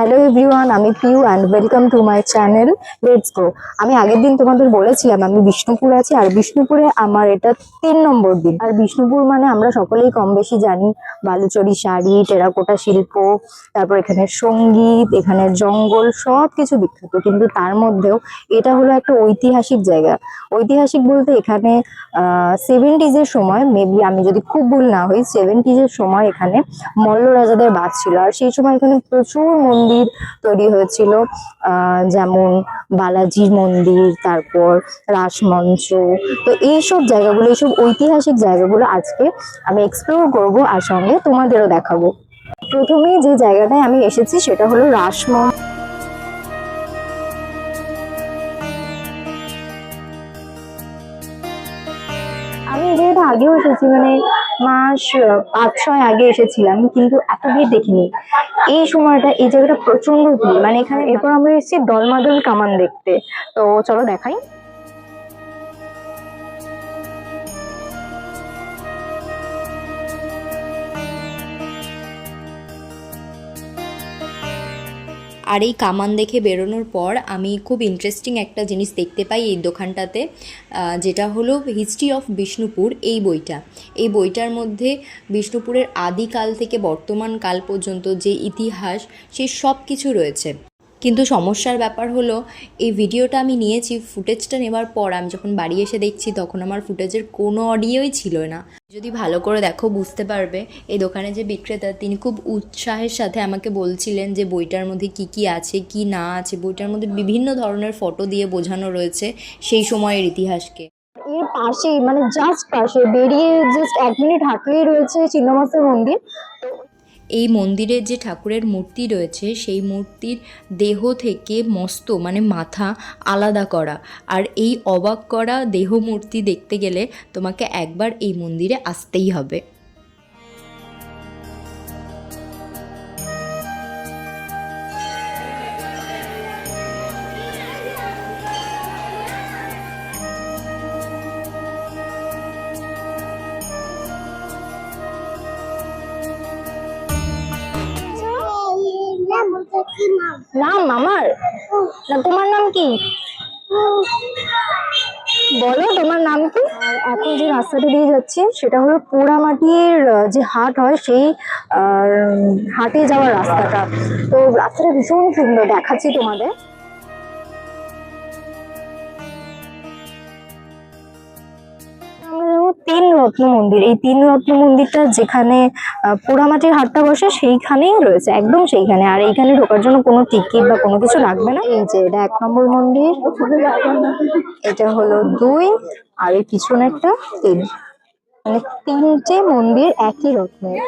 Hello everyone, আমি Piu and welcome to my channel let's go. আমি আগের দিন তোমাদের বলেছিলাম আমি বিষ্ণুপুর আছি, আর বিষ্ণুপুরে আমার এটা 3 নম্বর দিন। আর বিষ্ণুপুর মানে আমরা সকলেই কম বেশি জানি, বালুচরী শাড়ি, টেরাকোটা শিল্প, তারপর এখানে সঙ্গীত, এখানে জঙ্গল, সব কিছু বিখ্যাত। কিন্তু তার মধ্যেও এটা হলো একটা ঐতিহাসিক জায়গা। ঐতিহাসিক বলতে এখানে 70s সময়, মেবি আমি যদি খুব ভুল না হই, 70s সময় এখানে মল্ল রাজাদের বাস ছিল। আর সেই সময় এখানে প্রচুর মন্দির তৈরি হয়েছিল, যেমন বালাজির মন্দির, তারপর রাসমঞ্চ। তো এইসব জায়গাগুলো, এইসব ঐতিহাসিক জায়গাগুলো আজকে আমি এক্সপ্লোর করব আর সঙ্গে তোমাদেরও দেখাবো। প্রথমেই যে জায়গাটায় আমি এসেছি সেটা হলো রাসমঞ্চ। আমি যেহেতু আগেও এসেছি, মানে মাস 5-6 আগে এসেছিলাম, কিন্তু এত ভিড় দেখিনি। এই সময়টা এই জায়গাটা প্রচন্ড ভিড়, মানে এখানে। এরপর আমরা এসেছি দলমাদল কামান দেখতে, তো চলো দেখাই। আর এই কামান দেখে বেরোনোর পর আমি খুব ইন্টারেস্টিং একটা জিনিস দেখতে পাই এই দোকানটাতে, যেটা হলো হিস্ট্রি অফ বিষ্ণুপুর। এই বইটার মধ্যে বিষ্ণুপুরের আদিকাল থেকে বর্তমান কাল পর্যন্ত যে ইতিহাস, সেই সব কিছু রয়েছে। কিন্তু সমস্যার ব্যাপার হলো, এই ভিডিওটা আমি নিয়েছি, ফুটেজটা নেবার পর আমি যখন বাড়ি এসে দেখছি তখন আমার ফুটেজের কোনো অডিওই ছিল না। যদি ভালো করে দেখো বুঝতে পারবে। এই দোকানে যে বিক্রেতা, তিনি খুব উৎসাহের সাথে আমাকে বলছিলেন যে বইটার মধ্যে কি কি আছে কি না আছে। বইটার মধ্যে বিভিন্ন ধরনের ফটো দিয়ে বোঝানো রয়েছে সেই সময়ের ইতিহাসকে। এর পাশেই, মানে জাস্ট পাশে বেরিয়ে জাস্ট 1 মিনিট হাঁটলেই রয়েছে চিন্নমাসের মন্দির। এই মন্দিরের যে ঠাকুরের মূর্তি রয়েছে, সেই মূর্তির দেহ থেকে মস্ত মানে মাথা আলাদা করা। আর এই অবাক করা দেহ মূর্তি দেখতে গেলে তোমাকে একবার এই মন্দিরে আসতেই হবে। নাম আমার না, তোমার নাম কি বলো, তোমার নাম কি? আর এখন যে রাস্তাটা দিয়ে যাচ্ছি সেটা হলো পোড়ামাটির যে হাট হয়, সেই হাটে যাওয়ার রাস্তাটা। তো রাস্তাটা ভীষণ সুন্দর, দেখাচ্ছি তোমাদের। আমরা যাবো 3 রত্ন মন্দির। এই 3 রত্ন মন্দিরটা যেখানে পোড়ামাটির হাটটা বসে সেইখানেই রয়েছে, একদম সেইখানে। আর এইখানে ঢোকার জন্য কোনো টিকিট বা কোনো কিছু লাগবে না। এই যে এটা 1 নম্বর মন্দির, এটা হলো 2, আর এই পিছনেরটা 3। মানে 3টে মন্দির একই রকমের।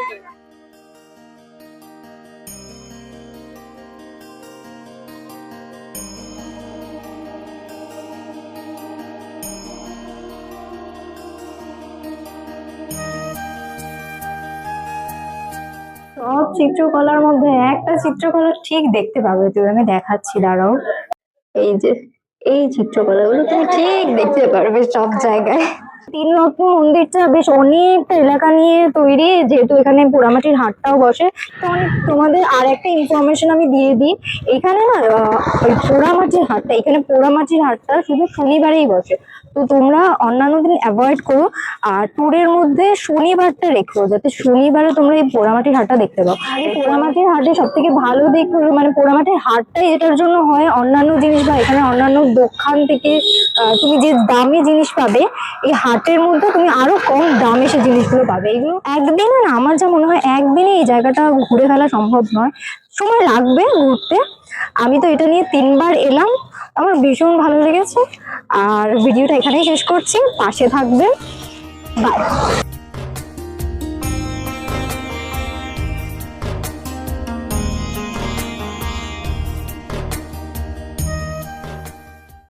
সব চিত্রকলার মধ্যে একটা চিত্রকলা ঠিক দেখতে পাবে তুমি, আমি দেখাচ্ছি, দাঁড়াও। এই যে এই চিত্রকলাগুলো তুমি ঠিক দেখতে পারবে সব জায়গায়। 3 রত্ন মন্দিরটা বেশ অনেকটা এলাকা নিয়ে তৈরি, যেহেতু এখানে পোড়ামাটির হাটটাও বসে। তো তোমাদের আর একটা ইনফরমেশন আমি দিয়ে দিই, এখানে না ওই পোড়ামাটির হাটটা শুধু শনিবারেই বসে। তো তোমরা অন্যান্য দিন অ্যাভয়েড করো, আর ট্যুরের মধ্যে শনিবারটা রেখো, যাতে শনিবারে তোমরা এই পোড়ামাটির হাটটা দেখতে পাও। এই পোড়ামাটির হাটে সব থেকে ভালো দিক হলো, মানে পোড়ামাটির হাটটাই এটার জন্য হয়, অন্যান্য জিনিস বা এখানে অন্যান্য দোকান থেকে তুমি যে দামি জিনিস পাবে, এই হাটের মধ্যে তুমি আরো কম দামে সে জিনিসগুলো পাবে। এগুলো একদিনে না, আমার যা মনে হয় একদিনে এই জায়গাটা ঘুরে ফেলা সম্ভব নয়, সময় লাগবে ঘুরতে। আমি তো এটা নিয়ে 3বার এলাম, আমার ভীষণ ভালো লেগেছে। আর ভিডিওটা এখানেই শেষ করছি, পাশে থাকবেন, বাই।